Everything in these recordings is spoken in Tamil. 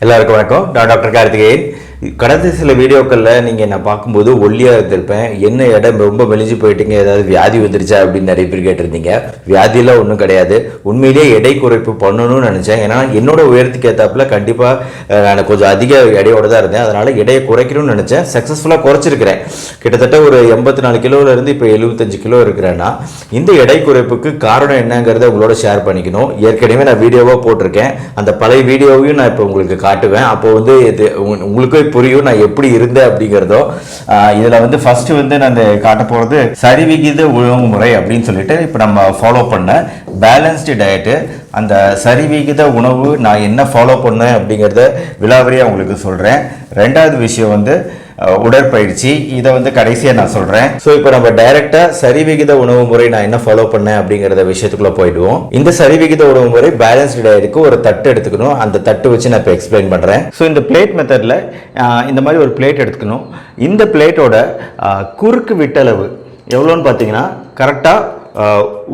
எல்லாருக்கும் வணக்கம். நான் டாக்டர் கார்த்திகேயன். கடந்த சில வீடியோக்களில் நீங்கள் நான் பார்க்கும்போது ஒல்லியாக இருந்திருப்பேன், என்ன இடம் ரொம்ப மெலிஞ்சு போயிட்டீங்க, ஏதாவது வியாதி வந்துருச்சா அப்படின்னு நிறைய பேர் கேட்டிருந்தீங்க. வியாதியெல்லாம் ஒன்றும் கிடையாது. உண்மையிலேயே எடை குறைப்பு பண்ணணும்னு நினச்சேன். ஏன்னா என்னோட உயரத்துக்கு ஏற்றாப்புல கண்டிப்பாக நான் கொஞ்சம் அதிக எடையோடு தான் இருந்தேன். அதனால் எடையை குறைக்கணும்னு நினச்சேன். சக்ஸஸ்ஃபுல்லாக குறைச்சிருக்கிறேன். கிட்டத்தட்ட ஒரு 84 கிலோவிலேருந்து இப்போ 75 கிலோ இருக்கிறேன்னா இந்த எடை குறைப்புக்கு காரணம் என்னங்கிறத உங்களோட ஷேர் பண்ணிக்கணும். ஏற்கனவே நான் வீடியோவாக போட்டிருக்கேன். அந்த பழைய வீடியோவையும் நான் இப்போ உங்களுக்கு காட்டுவேன். அப்போ வந்து இது உங்களுக்கு புரியும் நான் எப்படி இருந்தேன் அப்படிங்கிறதோ. இதில் வந்து ஃபர்ஸ்ட் வந்து நான் காட்ட போகிறது சரிவிகித உணவு முறை அப்படின்னு சொல்லிட்டு இப்போ நம்ம ஃபாலோ பண்ண பேலன்ஸ்டு டயட்டு. அந்த சரிவிகித உணவு நான் என்ன ஃபாலோ பண்ணேன் அப்படிங்கிறத விலாவரியாக உங்களுக்கு சொல்கிறேன். ரெண்டாவது விஷயம் வந்து உடற்பயிற்சி. இதை வந்து கடைசியாக நான் சொல்கிறேன். ஸோ இப்போ நம்ம டைரெக்டாக சரிவிகித உணவு முறை நான் என்ன ஃபாலோ பண்ணேன் அப்படிங்கிறத விஷயத்துக்குள்ளே போயிடுவோம். இந்த சரிவிகித உணவு முறை பேலன்ஸ்டு டயட்டுக்கு ஒரு தட்டு எடுத்துக்கணும். அந்த தட்டு வச்சு நான் இப்போ எக்ஸ்பிளைன் பண்ணுறேன். ஸோ இந்த பிளேட் மெத்தடில் இந்த மாதிரி ஒரு பிளேட் எடுத்துக்கணும். இந்த பிளேட்டோட குறுக்கு விட்டளவு எவ்வளோன்னு பார்த்தீங்கன்னா கரெக்டாக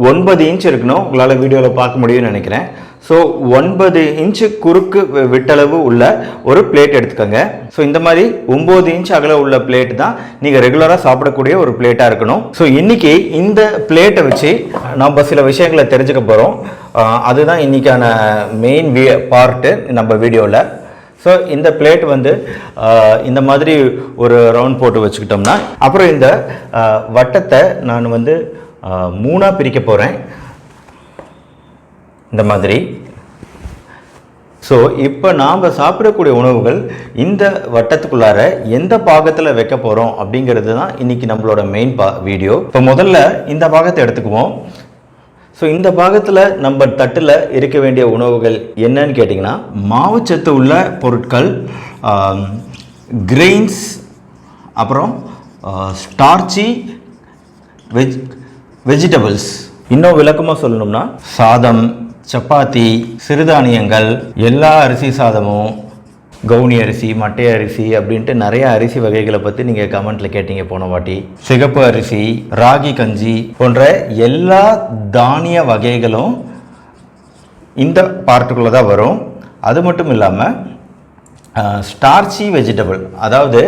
9 இன்ச் இருக்கணும். உங்களால் வீடியோவில் பார்க்க முடியும்னு நினைக்கிறேன். ஸோ 9 இன்ச்சு குறுக்கு விட்டளவு உள்ள ஒரு பிளேட் எடுத்துக்கோங்க. ஸோ இந்த மாதிரி 9 இன்ச் அகல உள்ள பிளேட் தான் நீங்கள் ரெகுலராக சாப்பிடக்கூடிய ஒரு பிளேட்டாக இருக்கணும். ஸோ இன்றைக்கி இந்த பிளேட்டை வச்சு நம்ம சில விஷயங்களை தெரிஞ்சுக்க போகிறோம். அதுதான் இன்றைக்கான மெயின் பார்ட்டு நம்ம வீடியோவில். ஸோ இந்த பிளேட் வந்து இந்த மாதிரி ஒரு ரவுண்ட் போட்டு வச்சுக்கிட்டோம்னா அப்புறம் இந்த வட்டத்தை நான் வந்து 3ஆக பிரிக்க போகிறேன் இந்த மாதிரி. ஸோ இப்போ நாம் சாப்பிடக்கூடிய உணவுகள் இந்த வட்டத்துக்குள்ளார எந்த பாகத்தில் வைக்க போகிறோம் அப்படிங்கிறது தான் இன்றைக்கி நம்மளோட மெயின் வீடியோ. இப்போ முதல்ல இந்த பாகத்தை எடுத்துக்குவோம். ஸோ இந்த பாகத்தில் நம்ம தட்டில் இருக்க வேண்டிய உணவுகள் என்னன்னு கேட்டிங்கன்னா மாவுச்சத்து உள்ள பொருட்கள், கிரெயின்ஸ், அப்புறம் ஸ்டார்ச்சி வெஜிடபிள்ஸ். இன்னும் விளக்கமாக சொல்லணும்னா சாதம், சப்பாத்தி, சிறுதானியங்கள், எல்லா அரிசி சாதமும், கவுனி அரிசி, மட்டை அரிசி அப்படின்ட்டு நிறைய அரிசி வகைகளை பற்றி நீங்கள் கமெண்ட்டில் கேட்டீங்க போன வாட்டி. சிகப்பு அரிசி, ராகி கஞ்சி போன்ற எல்லா தானிய வகைகளும் இந்த பார்ட்டுக்குள்ளே தான் வரும். அது மட்டும் இல்லாமல் ஸ்டார்ச்சி வெஜிடபிள், அதாவது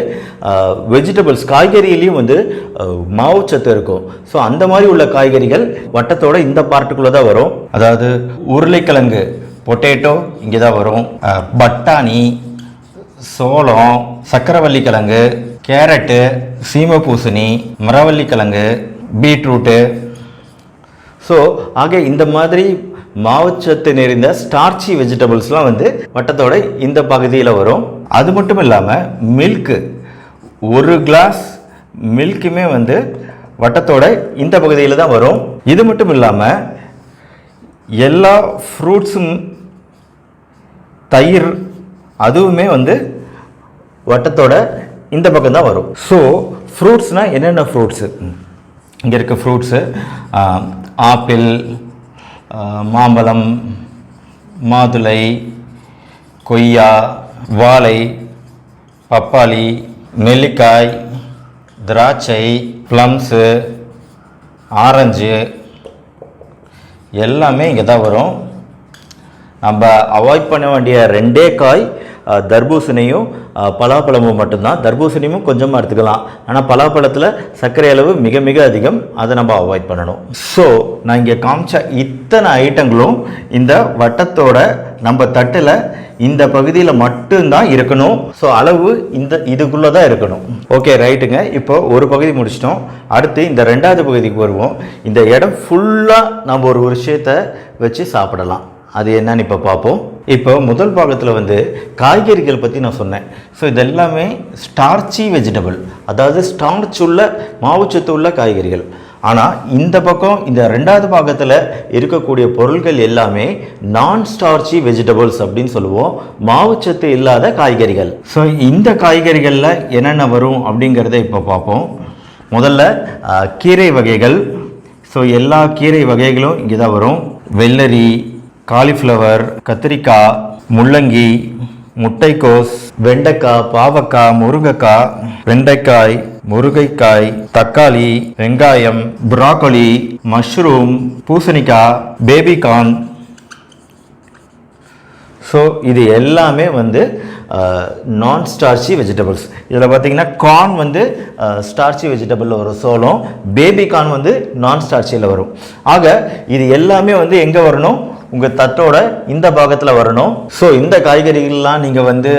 வெஜிடபிள்ஸ் காய்கறியிலையும் வந்து மாவுச்சத்து இருக்கும். ஸோ அந்த மாதிரி உள்ள காய்கறிகள் வட்டத்தோட இந்த பார்ட்டுக்குள்ளே தான் வரும். அதாவது உருளைக்கிழங்கு, பொட்டேட்டோ இங்கே தான் வரும். பட்டாணி, சோளம், சக்கரவள்ளி கிழங்கு, கேரட்டு, சீமப்பூசணி, மரவள்ளிக்கிழங்கு, பீட்ரூட்டு. ஸோ ஆக இந்த மாதிரி மாவுச்சத்து நிறைந்த ஸ்டார்ச்சி வெஜிடபிள்ஸ்லாம் வந்து வட்டத்தோட இந்த பகுதியில் வரும். அது மட்டும் இல்லாமல் மில்க்கு, ஒரு கிளாஸ் மில்க்குமே வந்து வட்டத்தோட இந்த பகுதியில் தான் வரும். இது மட்டும் இல்லாமல் எல்லா ஃப்ரூட்ஸும், தயிர் அதுவுமே வந்து வட்டத்தோட இந்த பக்கம் தான் வரும். ஸோ ஃப்ரூட்ஸ்னால் என்னென்ன ஃப்ரூட்ஸு இங்கே இருக்க ஃப்ரூட்ஸு ஆப்பிள், மாம்பழம், மாதுளை, கொய்யா, வாழை, பப்பாளி, நெல்லிக்காய், திராட்சை, ப்ளம்ஸு, ஆரஞ்சு எல்லாமே இங்கே தான் வரும். நம்ம அவாய்ட் பண்ண வேண்டிய 2 காய் தர்பூசணியும் பலாப்பழமும் மட்டும்தான். தர்பூசணியும் கொஞ்சமாக எடுத்துக்கலாம். ஆனால் பலாப்பழத்தில் சர்க்கரை அளவு மிக மிக அதிகம். அதை நம்ம அவாய்ட் பண்ணணும். ஸோ நான் இங்கே காமிச்ச இத்தனை ஐட்டங்களும் இந்த வட்டத்தோட நம்ம தட்டில் இந்த பகுதியில் மட்டும்தான் இருக்கணும். ஸோ அளவு இதுக்குள்ளே தான் இருக்கணும். ஓகே, ரைட்டுங்க. இப்போ ஒரு பகுதி முடிச்சிட்டோம். அடுத்து இந்த 2வது பகுதிக்கு வருவோம். இந்த இடம் ஃபுல்லாக நம்ம ஒரு விஷயத்தை வச்சு சாப்பிடலாம். அது என்னன்னு இப்போ பார்ப்போம். இப்போ முதல் பாகத்தில் வந்து காய்கறிகள் பற்றி நான் சொன்னேன். ஸோ இதெல்லாமே ஸ்டார்ச்சி வெஜிடபிள், அதாவது ஸ்டார்ச் உள்ள மாவுச்சத்து உள்ள காய்கறிகள். ஆனால் இந்த பக்கம் இந்த 2வது பாகத்தில் இருக்கக்கூடிய பொருட்கள் எல்லாமே நான் ஸ்டார்ச்சி வெஜிடபிள்ஸ் அப்படின்னு சொல்லுவோம், மாவுச்சத்து இல்லாத காய்கறிகள். ஸோ இந்த காய்கறிகளில் என்னென்ன வரும் அப்படிங்கிறத இப்போ பார்ப்போம். முதல்ல கீரை வகைகள். ஸோ எல்லா கீரை வகைகளும் இங்கே தான் வரும். வெள்ளரி, காலிஃப்ளவர், கத்திரிக்காய், முள்ளங்கி, முட்டைக்கோஸ், வெண்டைக்காய், பாவக்காய், முருங்கைக்காய், வெண்டைக்காய், முருங்கைக்காய், தக்காளி, வெங்காயம், ப்ராக்கோலி, மஷ்ரூம், பூசணிக்காய், பேபிகார்ன், ஸோ இது எல்லாமே வந்து நான் ஸ்டார்ச்சி வெஜிடபிள்ஸ். இதில் பார்த்தீங்கன்னா கார்ன் வந்து ஸ்டார்ச்சி வெஜிடபிளில் வரும், சோளம். பேபி கார்ன் வந்து நான் ஸ்டார்ச்சியில் வரும். ஆக இது எல்லாமே வந்து எங்கே வரணும்? உங்கள் தட்டோட இந்த பாகத்தில் வரணும். ஸோ இந்த காய்கறிகள்லாம் நீங்கள் வந்து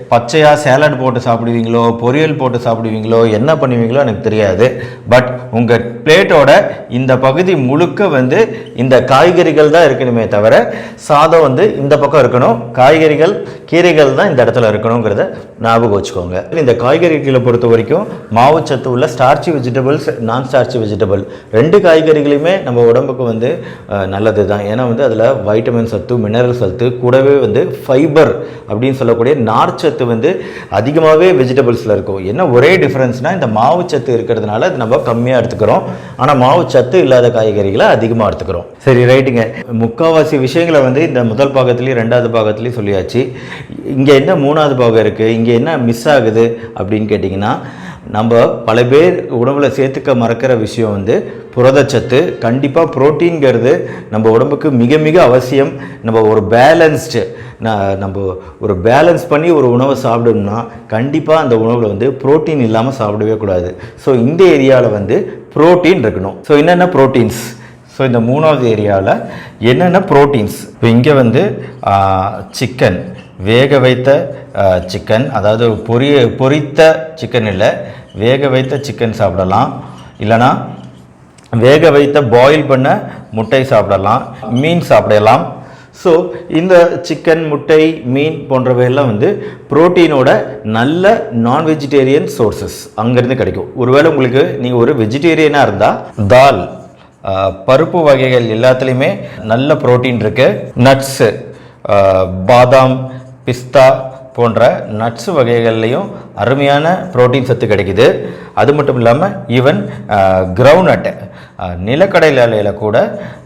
பச்சையாக சேலட் போட்டு சாப்பிடுவீங்களோ, பொரியல் போட்டு சாப்பிடுவீங்களோ, என்ன பண்ணுவீங்களோ எனக்கு தெரியாது. பட் உங்கள் பிளேட்டோட இந்த பகுதி முழுக்க வந்து இந்த காய்கறிகள் தான் இருக்கணுமே தவிர சாதம் வந்து இந்த பக்கம் இருக்கணும். காய்கறிகள், கீரைகள் தான் இந்த இடத்துல இருக்கணுங்கிறத ஞாபகம் வச்சுக்கோங்க. இந்த காய்கறிகளை பொறுத்த வரைக்கும் மாவுச்சத்து உள்ள ஸ்டார்ச்சி வெஜிடபிள்ஸ், நான் ஸ்டார்ச்சி வெஜிடபிள் ரெண்டு காய்கறிகளுமே நம்ம உடம்புக்கு வந்து நல்லது தான். ஏன்னா வந்து அதில் வைட்டமின் சத்து, மினரல் சத்து, கூடவே வந்து ஃபைபர் அப்படின்னு சொல்லக்கூடிய நார்ச்சத்து வந்து அதிகமாகவே வெஜிடபிள்ஸில் இருக்கும். என்ன ஒரே டிஃப்ரென்ஸ்னால் இந்த மாவு சத்து இருக்கிறதுனால அது நம்ம கம்மியாக எடுத்துக்கிறோம், ஆனால் மாவு சத்து இல்லாத காய்கறிகளை அதிகமாக எடுத்துக்கிறோம். சரி, ரைட்டுங்க. முக்கால்வாசி விஷயங்களை வந்து இந்த முதல் பாகத்துலேயும் ரெண்டாவது பாகத்துலேயும் சொல்லியாச்சு. இங்கே என்ன மூணாவது பாகம் இருக்குது, இங்கே என்ன மிஸ் ஆகுது அப்படின்னு கேட்டிங்கன்னா, நம்ம பல பேர் உணவில் சேர்த்துக்க மறக்கிற விஷயம் வந்து புரதச்சத்து. கண்டிப்பாக புரோட்டீன்கிறது நம்ம உடம்புக்கு மிக மிக அவசியம். நம்ம ஒரு பேலன்ஸ் பண்ணி ஒரு உணவை சாப்பிடணும்னா கண்டிப்பாக அந்த உணவில் வந்து புரோட்டீன் இல்லாமல் சாப்பிடவே கூடாது. ஸோ இந்த ஏரியாவில் வந்து புரோட்டீன் இருக்கணும். ஸோ என்னென்ன ப்ரோட்டீன்ஸ்? ஸோ இந்த மூணாவது ஏரியாவில் என்னென்ன ப்ரோட்டீன்ஸ்? இப்போ இங்கே வந்து சிக்கன், வேக வைத்த சிக்கன், அதாவது பொரித்த சிக்கன் இல்லை, வேக வைத்த சிக்கன் சாப்பிடலாம். இல்லைனா வேக வைத்த பாயில் பண்ண முட்டை சாப்பிடலாம், மீன் சாப்பிடலாம். ஸோ இந்த சிக்கன், முட்டை, மீன் போன்றவையெல்லாம் வந்து புரோட்டீனோட நல்ல நான் வெஜிடேரியன் சோர்சஸ் அங்கேருந்து கிடைக்கும். ஒருவேளை உங்களுக்கு நீங்கள் ஒரு வெஜிடேரியனாக இருந்தால் தால், பருப்பு வகைகள் எல்லாத்துலேயுமே நல்ல புரோட்டீன் இருக்குது. நட்ஸு, பாதாம், பிஸ்தா போன்ற நட்ஸ் வகைகள்லையும் அருமையான புரோட்டீன் சத்து கிடைக்குது. அது மட்டும் இல்லாமல் ஈவன் கிரவுண்ட்நட், நிலக்கடலையில் கூட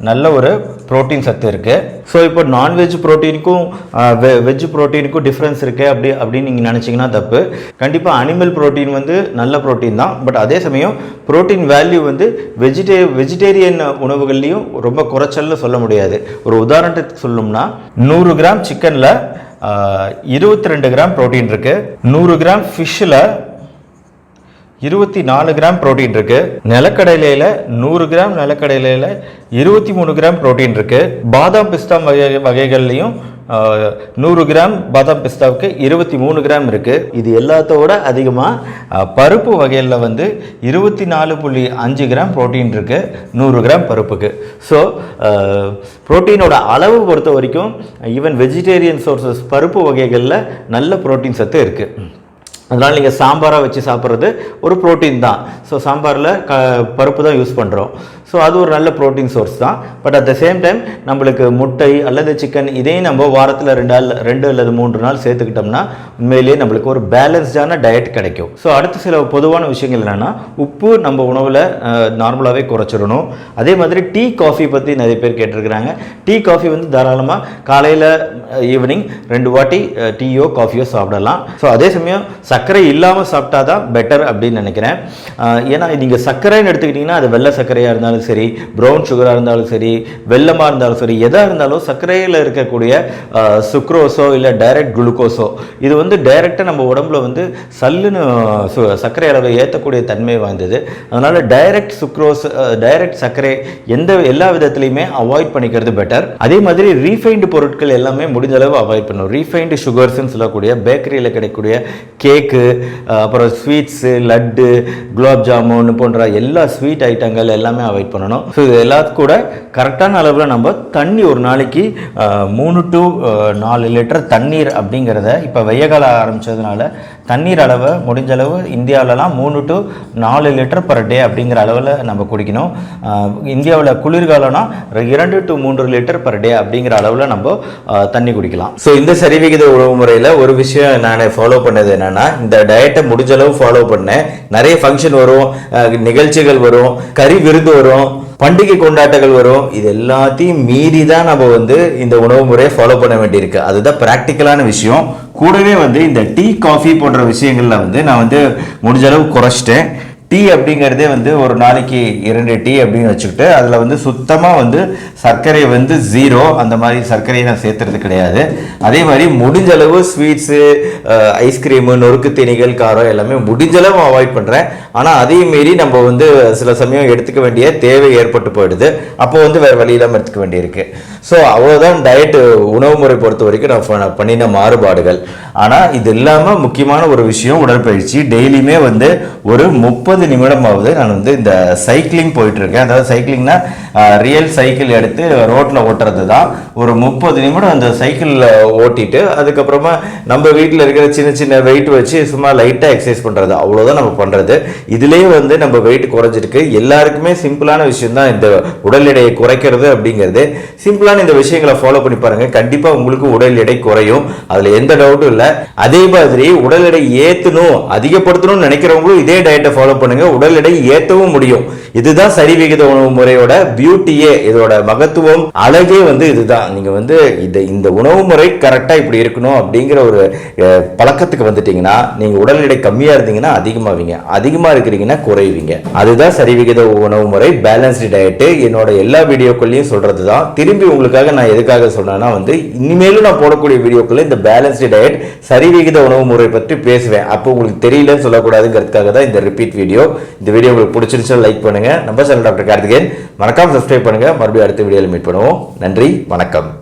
நல்ல ஒரு புரோட்டீன் சத்து இருக்குது. ஸோ இப்போ நான்வெஜ் ப்ரோட்டீனுக்கும் வெஜ் ப்ரோட்டீனுக்கும் டிஃப்ரென்ஸ் இருக்குது அப்படின்னு நீங்கள் நினச்சிங்கன்னா தப்பு. கண்டிப்பாக அனிமல் ப்ரோட்டீன் வந்து நல்ல ப்ரோட்டீன் தான். பட் அதே சமயம் ப்ரோட்டீன் வேல்யூ வந்து வெஜிடேரியன் உணவுகள்லையும் ரொம்ப குறைச்சல்னு சொல்ல முடியாது. ஒரு உதாரணத்துக்கு சொல்லணும்னா 100 கிராம் சிக்கனில் 22 கிராம் ப்ரோட்டீன் இருக்குது. 100 கிராம் ஃபிஷ்ஷில் 24 கிராம் ப்ரோட்டீன் இருக்குது. நிலக்கடலையில் 100 கிராம் நிலக்கடலையில் 23 கிராம் ப்ரோட்டீன் இருக்குது. பாதாம் பிஸ்தா வகைகள்லையும் 100 கிராம் பாதாம் பிஸ்தாவுக்கு 23 கிராம் இருக்குது. இது எல்லாத்தோட அதிகமாக பருப்பு வகைகளில் வந்து 24.5 கிராம் ப்ரோட்டீன் இருக்குது 100 கிராம் பருப்புக்கு. ஸோ ப்ரோட்டீனோட அளவு பொறுத்த வரைக்கும் ஈவன் வெஜிடேரியன் சோர்சஸ் பருப்பு வகைகளில் நல்ல ப்ரோட்டீன் சத்து இருக்குது. அதனால் நீங்கள் சாம்பாராக வச்சு சாப்பிட்றது ஒரு ப்ரோட்டீன் தான். ஸோ சாம்பாரில் பருப்பு தான் யூஸ் பண்ணுறோம். ஸோ அது ஒரு நல்ல ப்ரோட்டீன் சோர்ஸ் தான். But at the same time நம்மளுக்கு முட்டை அல்லது சிக்கன் இதையும் நம்ம வாரத்தில் 2 அல்லது 3 நாள் சேர்த்துக்கிட்டோம்னா உண்மையிலேயே நம்மளுக்கு ஒரு பேலன்ஸ்டான டயட் கிடைக்கும். ஸோ அடுத்த சில பொதுவான விஷயங்கள் என்னென்னா, உப்பு நம்ம உணவில் நார்மலாகவே குறைச்சிடணும். அதே மாதிரி டீ, காஃபி பற்றி நிறைய பேர் கேட்டிருக்கிறாங்க. டீ, காஃபி வந்து தாராளமாக காலையில், ஈவினிங் 2 வாட்டி டீயோ காஃபியோ சாப்பிடலாம். ஸோ அதே சமயம் சர்க்கரை இல்லாமல் சாப்பிட்டா தான் பெட்டர் அப்படின்னு நினைக்கிறேன். ஏன்னா நீங்கள் சர்க்கரைன்னு எடுத்துக்கிட்டிங்கன்னா அது வெள்ளை சர்க்கரையாக இருந்தாலும் சரி, ப்ரௌன் சுகராக இருந்தாலும் சரி, வெள்ளமாக இருந்தாலும் சரி, எதாக இருந்தாலும் சர்க்கரையில் இருக்கக்கூடிய சுக்ரோஸோ இல்லை டைரக்ட் குளுக்கோஸோ இது வந்து டைரெக்டாக நம்ம உடம்புல வந்து சல்லுன்னு சர்க்கரை அளவை ஏற்றக்கூடிய தன்மை வாய்ந்தது. அதனால் டைரக்ட் சுக்ரோஸ், டைரக்ட் சர்க்கரை எல்லா விதத்துலையுமே அவாய்ட் பண்ணிக்கிறது பெட்டர். அதே மாதிரி ரீஃபைண்டு பொருட்கள் எல்லாமே முடிஞ்ச அளவு அவாய்ட் பண்ணணும். ரீஃபைண்டு சுகர்ஸ்ன்னு சொல்லக்கூடிய பேக்கரியில் கிடைக்கக்கூடிய கேக்கு, அப்புறம் ஸ்வீட்ஸு, லட்டு, குலாப் ஜாமுன் போன்ற எல்லா ஸ்வீட் ஐட்டங்கள் எல்லாமே அவாய்ட் பண்ணணும். ஸோ இது எல்லாத்துக்கும் கூட கரெக்டான அளவில் நம்ம தண்ணி ஒரு நாளைக்கு 3 to 4 லிட்டர் தண்ணீர் அப்படிங்கிறத இப்போ வெய்ய காலம் ஆரம்பித்ததுனால தண்ணீர் அளவை முடிஞ்ச அளவு இந்தியாவிலலாம் 3 to 4 லிட்டர் பர் டே அப்படிங்கிற அளவில் நம்ம குடிக்கணும். இந்தியாவில் குளிர்காலம்னா 2 to 3 லிட்டர் பர் டே அப்படிங்கிற அளவில் நம்ம தண்ணி குடிக்கலாம். ஸோ இந்த சரிவிகித உணவு முறையில் ஒரு விஷயம் நான் ஃபாலோ பண்ணது என்னென்னா, இந்த டயட்டை முடிஞ்ச அளவு ஃபாலோ பண்ணேன். நிறைய ஃபங்க்ஷன் வரும், நிகழ்ச்சிகள் வரும், கறி விருந்து வரும், பண்டிகை கொண்டாட்டங்கள் வரும். இது எல்லாத்தையும் மீறி தான் நம்ம வந்து இந்த உணவு முறையை ஃபாலோ பண்ண வேண்டியிருக்கு. அதுதான் ப்ராக்டிக்கலான விஷயம். கூடவே வந்து இந்த டீ, காஃபி போன்ற விஷயங்கள்ல வந்து நான் வந்து முடிஞ்ச அளவு குறைச்சிட்டேன். டீ அப்படிங்கிறதே வந்து ஒரு நாளைக்கு 2 டீ அப்படின்னு வச்சுக்கிட்டு அதில் வந்து சுத்தமாக வந்து சர்க்கரை வந்து 0, அந்த மாதிரி சர்க்கரையை நான் சேர்த்துறது கிடையாது. அதே மாதிரி முடிஞ்ச அளவு ஸ்வீட்ஸு, ஐஸ்கிரீமு, நொறுக்கு தீனிகள், காரம் எல்லாமே முடிஞ்ச அளவு அவாய்ட் பண்ணுறேன். ஆனால் அதையும் மீறி நம்ம வந்து சில சமயம் எடுத்துக்க வேண்டிய தேவை ஏற்பட்டு போயிடுது. அப்போ வந்து வேறு வழி இல்லாமல் எடுத்துக்க வேண்டியிருக்கு. ஸோ அவ்வளோதான் டயட்டு உணவு முறை பொறுத்த வரைக்கும் நான் பண்ணின மாறுபாடுகள். ஆனால் இது இல்லாமல் முக்கியமான ஒரு விஷயம் உடற்பயிற்சி. டெய்லியுமே வந்து ஒரு 30 நிமிடமாவது நான் வந்து இந்த சைக்கிளிங் போயிட்டுருக்கேன். அதாவது சைக்கிளிங்னா ரியல் சைக்கிள் எடுத்து ரோட்டில் ஓட்டுறது தான். ஒரு 30 நிமிடம் அந்த சைக்கிளில் ஓட்டிட்டு அதுக்கப்புறமா நம்ம வீட்டில் இருக்கிற சின்ன சின்ன வெயிட் வச்சு சும்மா லைட்டாக எக்ஸசைஸ் பண்ணுறது, அவ்வளோதான் நம்ம பண்ணுறது. இதுலேயே வந்து நம்ம வெயிட் குறைஞ்சிருக்கு. எல்லாருக்குமே சிம்பிளான விஷயம் தான் இந்த உடல் எடையை குறைக்கிறது அப்படிங்கிறது. சிம்பிளான இந்த விஷயங்களை ஃபாலோ பண்ணி பாருங்க, கண்டிப்பாக உங்களுக்கு உடல் எடை குறையும். அதில் எந்த டவுட்டும் இல்லை. அதே மாதிரி உடல் எடை ஏற்றணும், அதிகப்படுத்தணும்னு நினைக்கிறவங்களும் இதே டயட்டை ஃபாலோ பண்ணுங்க, உடல் எடை ஏற்றவும் முடியும். இதுதான் சரிவிகித உணவு முறையோட பியூட்டியே, இதோட மகத்துவம், அழகே வந்து இதுதான். நீங்க வந்து இந்த உணவு முறை கரெக்டா இப்படி இருக்கணும் அப்படிங்கிற ஒரு பழக்கத்துக்கு வந்துட்டீங்கன்னா நீங்க உடல் எடை கம்மியா இருந்தீங்கன்னா அதிகமாவீங்க, அதிகமா இருக்கிறீங்கன்னா குறைவீங்க. அதுதான் சரிவிகித உணவு முறை, பேலன்ஸ்டு டயட். என்னோட எல்லா வீடியோக்கள்லையும் சொல்றது தான். திரும்பி உங்களுக்காக நான் எதுக்காக சொன்னேன்னா வந்து இனிமேலும் நான் போடக்கூடிய வீடியோக்குள்ள இந்த பேலன்ஸ்டு டயட், சரிவிகித உணவு முறை பற்றி பேசுவேன். அப்போ உங்களுக்கு தெரியலன்னு சொல்லக்கூடாதுங்கிறதுக்காக தான் இந்த ரிப்பீட் வீடியோ. இந்த வீடியோ உங்களுக்கு பிடிச்சிருந்துச்சுன்னா லைக் பண்ணுங்க. நம்ம சேனல் டாக்டர் கார்த்திகேயன். மறக்காம சப்ஸ்கிரைப் பண்ணுங்க. மறுபடியும் அடுத்த வீடியோவில் மீட் பண்ணுவோம். நன்றி, வணக்கம்.